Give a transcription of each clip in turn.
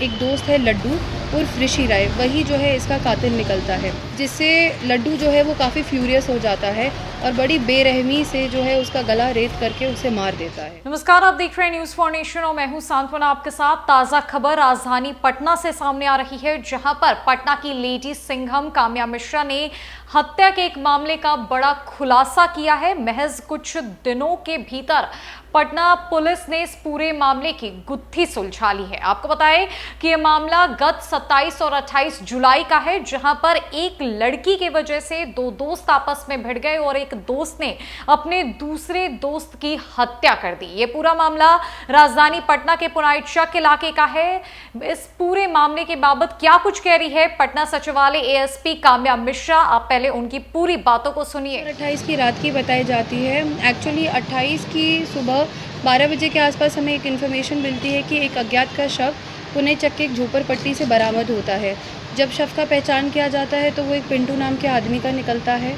एक दोस्त है लड्डू उर्फ ऋषि राय, वही जो है इसका कातिल निकलता है, जिससे लड्डू जो है वो काफ़ी फ्यूरियस हो जाता है और बड़ी बेरहमी से जो है उसका गला रेत करके उसे मार देता है। नमस्कार, आप देख रहे हैं न्यूज़ फॉर नेशन और मैं हूं सांत्वना आपके साथ। ताज़ा खबर राजधानी पटना से सामने आ रही है, जहां पर पटना की लेडी सिंघम काम्या मिश्रा ने हत्या के एक मामले का बड़ा खुलासा किया है। महज कुछ दिनों के भीतर पटना पुलिस ने इस पूरे मामले की गुत्थी सुलझा ली है। आपको बताएं कि यह मामला गत 27 और 28 जुलाई का है, जहां पर एक लड़की की वजह से दो दोस्त आपस में भिड़ गए और एक दोस्त ने अपने दूसरे दोस्त की हत्या कर दी। ये पूरा मामला राजधानी पटना के पुनाइट चक इलाके का है। इस पूरे मामले के बाबत क्या कुछ कह रही है पटना सचिवालय एएसपी काम्या मिश्रा, आप पहले उनकी पूरी बातों को सुनिए। 28 की रात की बताई जाती है। एक्चुअली 28 की सुबह 12 बजे के आसपास हमें एक इन्फॉर्मेशन मिलती है कि एक अज्ञात का शव पुणे चक के एक झोपड़पट्टी से बरामद होता है। जब शव का पहचान किया जाता है तो वो एक पिंटू नाम के आदमी का निकलता है।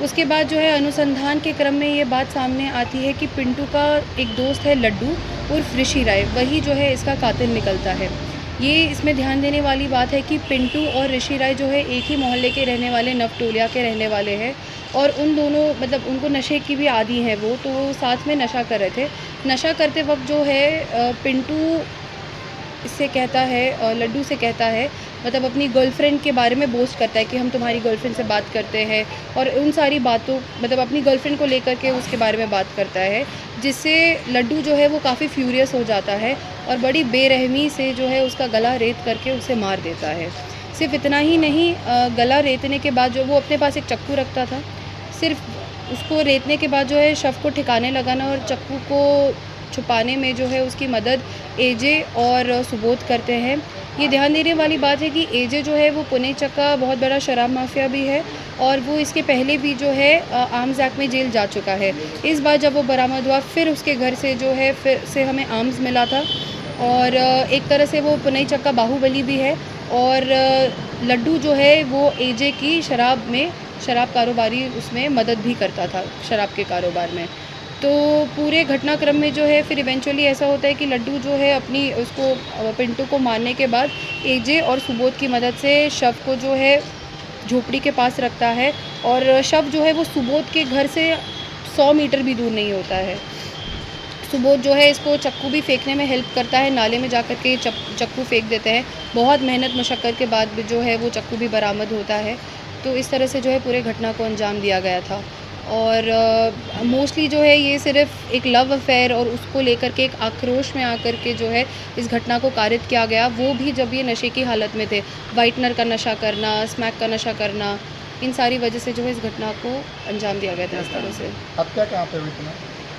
उसके बाद जो है अनुसंधान के क्रम में ये बात सामने आती है कि पिंटू का एक दोस्त है लड्डू उर्फ ऋषि राय, वही जो है इसका कातिल निकलता है। ये इसमें ध्यान देने वाली बात है कि पिंटू और ऋषि राय जो है एक ही मोहल्ले के रहने वाले, नवटोलिया के रहने वाले हैं और उन दोनों मतलब उनको नशे की भी आदी है वो, तो वो साथ में नशा कर रहे थे। नशा करते वक्त जो है पिंटू इससे कहता है, लड्डू से कहता है, मतलब अपनी गर्लफ्रेंड के बारे में बोस्ट करता है कि हम तुम्हारी गर्लफ्रेंड से बात करते हैं और उन सारी बातों मतलब अपनी गर्लफ्रेंड को लेकर के उसके बारे में बात करता है, जिससे लड्डू जो है वो काफ़ी फ्यूरियस हो जाता है और बड़ी बेरहमी से जो है उसका गला रेत करके उसे मार देता है। सिर्फ इतना ही नहीं, गला रेतने के बाद जो वो अपने पास एक चक्कू रखता था, सिर्फ उसको रेतने के बाद जो है शव को ठिकाने लगाना और चक्कू को छुपाने में जो है उसकी मदद एजे और सुबोध करते हैं। ये ध्यान देने वाली बात है कि एजे जो है वो पुणे चक का बहुत बड़ा शराब माफिया भी है और वो इसके पहले भी जो है आर्म्स एक्ट में जेल जा चुका है। इस बार जब वो बरामद हुआ फिर उसके घर से जो है फिर से हमें आर्म्स मिला था और एक तरह से वो पुणे चक का बाहुबली भी है और लड्डू जो है वो एजे की शराब कारोबारी उसमें मदद भी करता था शराब के कारोबार में। तो पूरे घटनाक्रम में जो है फिर इवेंचुअली ऐसा होता है कि लड्डू जो है अपनी उसको पिंटू को मारने के बाद एजे और सुबोध की मदद से शव को जो है झोपड़ी के पास रखता है और शव जो है वो सुबोध के घर से 100 मीटर भी दूर नहीं होता है। सुबोध जो है इसको चक्कू भी फेंकने में हेल्प करता है, नाले में जाकर के चक्कू फेंक देते हैं। बहुत मेहनत मशक्क़त के बाद भी जो है वो चक्कू भी बरामद होता है। तो इस तरह से जो है पूरे घटना को अंजाम दिया गया था और मोस्टली जो है ये सिर्फ एक लव अफेयर और उसको लेकर के एक आक्रोश में आकर के जो है इस घटना को कारित किया गया, वो भी जब ये नशे की हालत में थे। वाइटनर का नशा करना, स्मैक का नशा करना, इन सारी वजह से जो है इस घटना को अंजाम दिया गया था इस तरह से। हत्या कहाँ पे हुई थी?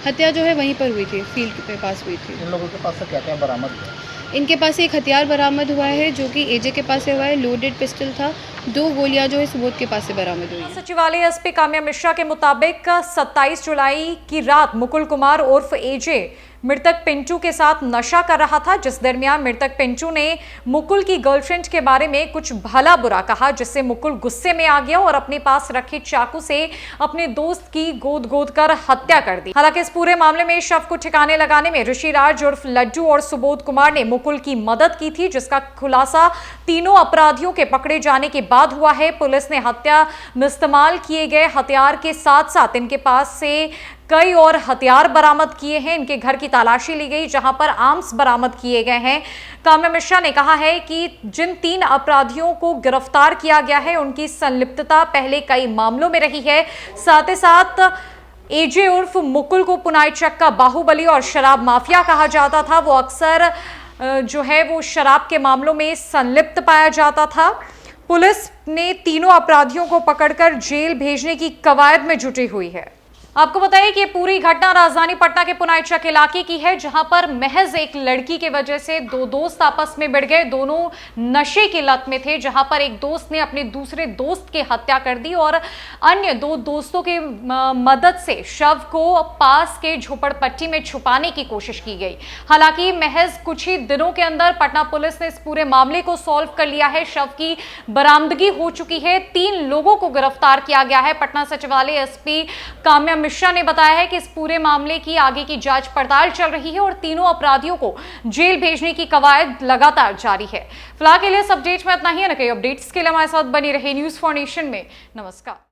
हत्या जो है वहीं पर हुई थी, फील्ड के पास हुई थी। इन लोगों के पास से क्या क्या बरामद हुआ? इनके पास से एक हथियार बरामद हुआ है जो कि एजे के पास से हुआ है, लोडेड पिस्टल था। 2 गोलियां जो है सुबोध के पास से बरामद हुई। सचिवालय एसपी काम्या मिश्रा के मुताबिक 27 जुलाई की रात मुकुल कुमार उर्फ एजे मृतक पिंटू के साथ नशा कर रहा था, जिस दरमियान मृतक पिंटू ने मुकुल की गर्लफ्रेंड के बारे में कुछ भला बुरा कहा, जिससे मुकुल गुस्से में आ गया और अपने पास रखे चाकू से अपने दोस्त की गोद कर हत्या कर दी। हालांकि इस पूरे मामले में शव को ठिकाने लगाने में ऋषि राज उर्फ लड्डू और सुबोध कुमार ने मुकुल की मदद की थी, जिसका खुलासा तीनों अपराधियों के पकड़े जाने के बाद हुआ है। पुलिस ने हत्या में इस्तेमाल किए गए हथियार के साथ साथ इनके पास से कई और हथियार बरामद किए हैं। इनके घर की तलाशी ली गई, जहां पर आर्म्स बरामद किए गए हैं। काम्या मिश्रा ने कहा है कि जिन 3 अपराधियों को गिरफ्तार किया गया है उनकी संलिप्तता पहले कई मामलों में रही है। साथ ही साथ एजे उर्फ मुकुल को पुनाइट चक का बाहुबली और शराब माफिया कहा जाता था। वो अक्सर जो है वो शराब के मामलों में संलिप्त पाया जाता था। पुलिस ने तीनों अपराधियों को पकड़कर जेल भेजने की कवायद में जुटी हुई है। आपको बताइए कि पूरी घटना राजधानी पटना के पुनाइट चक इलाके की है, जहां पर महज एक लड़की की वजह से 2 दोस्त आपस में भिड़ गए। दोनों नशे की लत में थे, जहां पर एक दोस्त ने अपने दूसरे दोस्त की हत्या कर दी और अन्य 2 दोस्तों के मदद से शव को पास के झोपड़पट्टी में छुपाने की कोशिश की गई। हालांकि महज कुछ ही दिनों के अंदर पटना पुलिस ने इस पूरे मामले को सॉल्व कर लिया है। शव की बरामदगी हो चुकी है, 3 लोगों को गिरफ्तार किया गया है। पटना सचिवालय एसपी काम्या मिश्रा ने बताया है कि इस पूरे मामले की आगे की जांच पड़ताल चल रही है और तीनों अपराधियों को जेल भेजने की कवायद लगातार जारी है। फिलहाल के लिए इस अपडेट में इतना ही है। कई अपडेट्स के लिए हमारे साथ बनी रहे न्यूज़ फॉर नेशन में। नमस्कार।